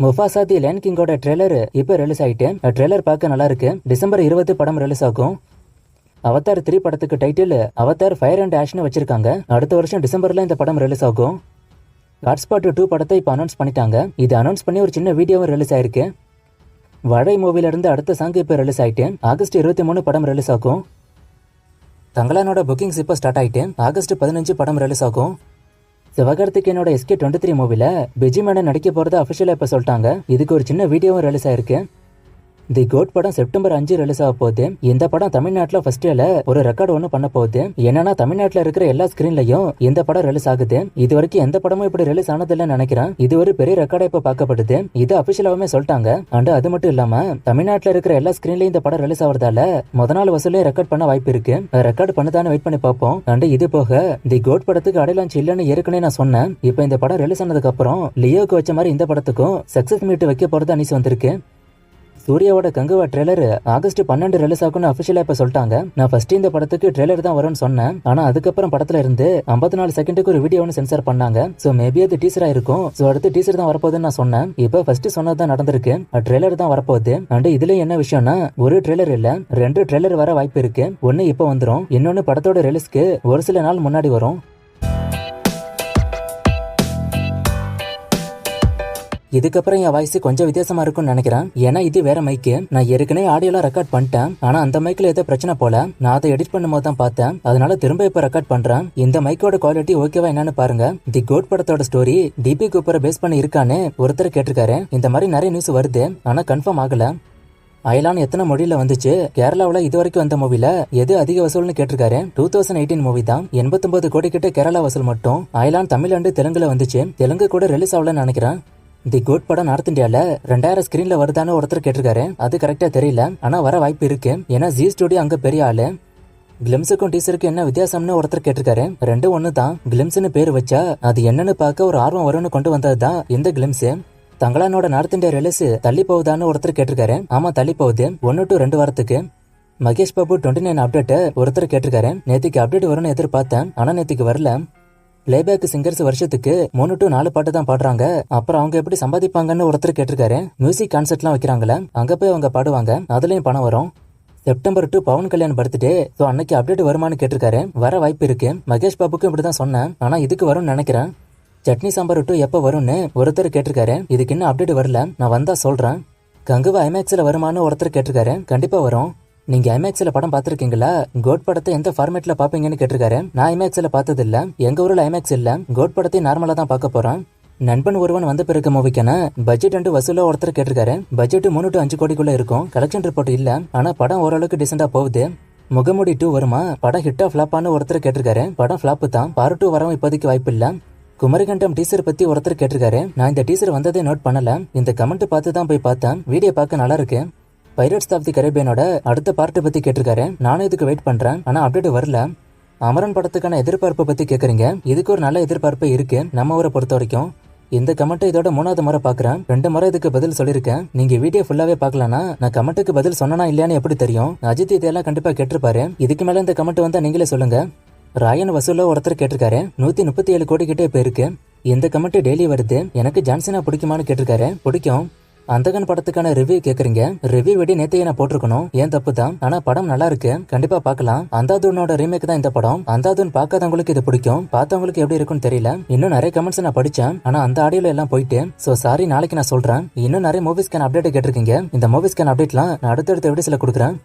Mufasa the line கிங்கோட trailer இப்போ release ஆயிட்டு. Trailer பார்க்க நல்லா இருக்கு. டிசம்பர் 20 படம் ரிலீஸ் ஆகும். அவதார் 3 படத்துக்கு டைட்டில் அவதார் ஃபயர் அண்ட் ஆஷ்னு வச்சிருக்காங்க. அடுத்த வருஷம் டிசம்பர்ல இந்த படம் ரிலீஸ் ஆகும். ஹாட்ஸ்பாட் 2 படத்தை இப்போ அனௌன்ஸ் பண்ணிட்டாங்க. இது அனௌன்ஸ் பண்ணி ஒரு சின்ன வீடியோவும் ரிலீஸ் ஆயிருக்கு. வடை மூவில இருந்து அடுத்த சாங் இப்போ ரிலீஸ் ஆயிட்டு. ஆகஸ்ட் 23 படம் ரிலீஸ் ஆகும். தங்கலானோட புக்கிங்ஸ் இப்போ ஸ்டார்ட் ஆயிட்டு. ஆகஸ்ட் 15 படம் ரிலீஸ் ஆகும். சிவகார்த்திகேயனோட SK23 மூவில பிஜி மேனன் நடிக்க போறத அபிஷியலா இப்ப சொல்லிட்டாங்க. இதுக்கு ஒரு சின்ன வீடியோவும் ரிலீஸ் ஆயிருக்கு. தி கோட் படம் செப்டம்பர் 5 ரிலீஸ் ஆக போகுது. இந்த படம் தமிழ்நாட்டுல ஃபர்ஸ்ட் டேல ஒரு ரெக்கார்டு ஒன்று பண்ண போகுது. என்னன்னா தமிழ்நாட்டுல இருக்கிற எல்லா ஸ்கிரீன்லயும் இந்த படம் ரிலீஸ் ஆகுது. இது வரைக்கும் எந்த படமும் இப்படி ரிலீஸ் ஆனதில்லைன்னு நினைக்கிறேன். இது ஒரு பெரிய ரெக்கார்டா இப்ப பார்க்கப்படுது. இது அபிஷியலாவே சொல்லிட்டாங்க. அண்ட் அது மட்டும் இல்லாம தமிழ்நாட்டுல இருக்கிற எல்லா ஸ்கிரீன்லயும் இந்த படம் ரிலீஸ் ஆகிறதால முத நாள் வசூலே ரெக்கார்ட் பண்ண வாய்ப்பு இருக்கு. ரெக்கார்ட் பண்ணதான்னு வெயிட் பண்ணி பார்ப்போம். அண்ட் இது போக தி கோட் படத்துக்கு அடையாளம் இல்லைன்னு ஏற்கனவே நான் சொன்னேன். இப்போ இந்த படம் ரிலீஸ் ஆனதுக்கு அப்புறம் லியோக்கு வச்ச மாதிரி இந்த படத்துக்கும் சக்சஸ் மீட் வைக்க போறது அனிஸ் வந்திருக்கு. சூர்யாவோட கங்குவா ட்ரெய்லர் ஆகஸ்ட் 12 ரிலீஸ் ஆகும்னு அபிஷியலா இப்ப சொல்லிட்டாங்க. நான் ஃபர்ஸ்ட் இந்த படத்துக்கு ட்ரெய்லர் தான் வரும்னு சொன்னேன். ஆனா அதுக்கப்புறம் படத்துல இருந்து 54 செகண்டுக்கு ஒரு வீடியோ ஒன்று சென்சார் பண்ணாங்க. சோ மேபி அது டீசரா இருக்கும். சோ அடுத்து டீசர் தான் வரப்போகுதுன்னு நான் சொன்னேன். இப்போ ஃபர்ஸ்ட் சொன்னதுதான் நடந்திருக்கு. ட்ரெய்லர் தான் வரப்போகுது. அண்ட் இதுல என்ன விஷயம்னா ஒரு ட்ரெய்லர் இல்ல 2 ட்ரெய்லர் வர வாய்ப்பு இருக்கு. ஒன்னு இப்போ வந்துரும், இன்னொன்னு படத்தோட ரிலீஸ்க்கு ஒரு சில நாள் முன்னாடி வரும். இதுக்கப்புறம் என் வாய்ஸ் கொஞ்சம் வித்தியாசமா இருக்கும்னு நினைக்கிறேன். ஏன்னா இது வேற மைக்கு. நான் ஏற்கனவே ஆடியோலாம் ரெக்கார்ட் பண்ணிட்டேன். ஆனா அந்த மைக்ல ஏதோ பிரச்சனை போல. நான் அதை எடிட் பண்ணும்போது தான் பார்த்தேன். அதனால திரும்ப இப்ப ரெக்கார்ட் பண்றேன். இந்த மைக்கோட குவாலிட்டி ஓகேவா என்னன்னு பாருங்க. தி கோட் படத்தோட ஸ்டோரி டிபி கூப்பரை பேஸ் பண்ணி இருக்கான்னு ஒருத்தர் கேட்டிருக்காரு. இந்த மாதிரி நிறைய நியூஸ் வருது, ஆனா கன்ஃபார்ம் ஆகல. அயலான் எத்தனை மொழியில வந்துச்சு, கேரளாவில் இது வரைக்கும் வந்த மூவில எது அதிக வசூல்னு கேட்டிருக்காரு. 2018 மூவி தான். 89 கோடி கிட்ட கேரளா வசூல் மட்டும். அயலான் தமிழ் அண்டு தெலுங்குல வந்துச்சு. தெலுங்கு கூட ரிலீஸ் ஆகலன்னு நினைக்கிறேன். தி கோட் படம் நார்த் இந்தியால 2000 ஸ்கிரீன்ல வருதான்னு ஒருத்தர் கேட்டிருக்காரு. அது கரெக்டா தெரியல, ஆனா வர வாய்ப்பு இருக்கு. ஏன்னா ஜி ஸ்டுடியோ அங்க பெரிய ஆளு. கிளிம்ஸுக்கும் டீசருக்கு என்ன வித்தியாசம்னு ஒருத்தர் கேட்டிருக்காரு. ரெண்டும் ஒண்ணு தான். கிளிம்ஸ்னு பேர் வச்சா அது என்னன்னு பார்க்க ஒரு ஆர்வம் வரும்னு கொண்டு வந்ததுதான் இந்த கிளிம்ஸ். தங்கலானோட நார்த் இந்தியா ரிலீஸ் தள்ளி போகுதான்னு ஒருத்தர் கேட்டிருக்காரு. ஆமா தள்ளி போகுது, 1 to 2 வாரத்துக்கு. மகேஷ் பாபு 29 அப்டேட் ஒருத்தர் கேட்டிருக்காரு. நேத்திக்கு அப்டேட் வரும்னு எதிர்பார்த்தேன், ஆனா நேத்திக்கு வரல. பிளேபேக் சிங்கர்ஸ் வருஷத்துக்கு 3 to 4 பாட்டு தான் பாடுறாங்க. அப்புறம் அவங்க எப்படி சம்பாதிப்பாங்கன்னு ஒருத்தர் கேட்டிருக்காரு. மியூசிக் கான்சர்ட்லாம் வைக்கிறாங்களே, அங்க போய் அவங்க பாடுவாங்க, அதுலயும் பணம் வரும். September 2 Pawan Kalyan birthday. So அன்னைக்கு அப்டேட் வருமானு கேட்டிருக்காரு. வர வாய்ப்பு இருக்கு. மகேஷ் பாபுக்கும் இப்படிதான் சொன்னேன், ஆனா இதுக்கு வரும்னு நினைக்கிறேன். சட்னி சாம்பார் 2 எப்ப வரும்னு ஒருத்தர் கேட்டிருக்காரு. இதுக்கு இன்னும் அப்டேட் வரல, நான் வந்தா சொல்றேன். கங்குவா ஐமேக்ஸ்ல வருமானு ஒருத்தர் கேட்டிருக்காரு. கண்டிப்பா வரும். நீங்க ஐமேக்ஸ்ல படம் பாத்திருக்கீங்களா? கோட் படத்தை எந்த ஃபார்மேட்ல பாப்பீங்கன்னு கேட்டிருக்காரு. நான் ஐமேக்ஸ்ல பார்த்தது இல்ல. எங்க ஊர்ல ஐமேக்ஸ் இல்ல. கோட் படத்தை நார்மலா தான் பார்க்க போறேன். நண்பன் ஒருவன் வந்த பிறகு மூவிக்கான பட்ஜெட் அண்டு வசூல ஒருத்தர் கேட்டிருக்காரு. பட்ஜெட் 3 to 5 கோடிக்குள்ள இருக்கும். கலெக்ஷன் ரிப்போர்ட் இல்ல, ஆனா படம் ஓரளவுக்கு டீசெண்டா போகுது. முகமுடி 2 வருமா? படம் ஹிட்டா ஃபிளாப்பான்னு ஒருத்தர் கேட்டிருக்காரு. படம் ஃபிளாப் தான். பார்ட் 2 வரவும் இப்போதைக்கு வாய்ப்பு இல்ல. குமரிகண்டம் டீசர் பத்தி ஒருத்தர் கேட்டிருக்காரு. நான் இந்த டீசர் வந்ததே நோட் பண்ணல. இந்த கமெண்ட் பார்த்து தான் போய் பார்த்தேன். வீடியோ பார்க்க நல்லா இருக்கு. பைரட்ஸ் ஆஃப் தி கரேபியனோட அடுத்த பார்ட் பத்தி கேட்டிருக்காரு. நானும் இதுக்கு வெயிட் பண்றேன், ஆனா அப்டேட் வரல. அமரன் படத்துக்கான எதிர்பார்ப்பை பத்தி கேக்குறீங்க. இதுக்கு ஒரு நல்ல எதிர்பார்ப்பு இருக்கு நம்ம ஊரை பொறுத்த வரைக்கும். இந்த கமெண்ட் இதோட 3வது முறை பாக்குறேன். 2 முறை இதுக்கு பதில் சொல்லிருக்கேன். நீங்க வீடியோ ஃபுல்லாவே பாக்கலனா நான் கமெண்ட்டுக்கு பதில் சொன்னா இல்லையான்னு எப்படி தெரியும்? அஜித் இதெல்லாம் கண்டிப்பா கேட்டிருப்பாரு. இதுக்கு மேல இந்த கமெண்ட் வந்தா நீங்களே சொல்லுங்க. ராயன் வசூல ஒருத்தர் கேட்டிருக்காரு. 137 கோடி கிட்டே இப்ப இருக்கு. இந்த கமெண்ட் டெய்லி வருது. எனக்கு ஜான்சனா பிடிக்குமான்னு கேட்டிருக்காரு. பிடிக்கும். அந்தகன் படத்துக்கான ரிவ்யூ கேக்குறீங்க. ரிவ்யூ வெடி நேத்தையே நான் போட்டிருக்கணும். ஏன் தப்பு தான், ஆனா படம் நல்லா இருக்கு, கண்டிப்பா பார்க்கலாம். அந்தாதுனோட ரீமேக் தான் இந்த படம். அந்தாதுன் பார்க்காதவங்களுக்கு இது பிடிக்கும், பார்த்தவங்களுக்கு எப்படி இருக்கும்னு தெரியல. இன்னும் நிறைய கமெண்ட்ஸ் நான் படிச்சேன், ஆனா அந்த ஆடியோல எல்லாம் போயிட்டு. சோ சாரி, நாளைக்கு நான் சொல்றேன். இன்னும் நிறைய மூவிஸ்க்கான அப்டேட் கேட்டிருக்கீங்க. இந்த மூவிஸ்க்கான அப்டேட்லாம் நான் அடுத்தடுத்த வீடியோஸ்ல கொடுக்குறேன்.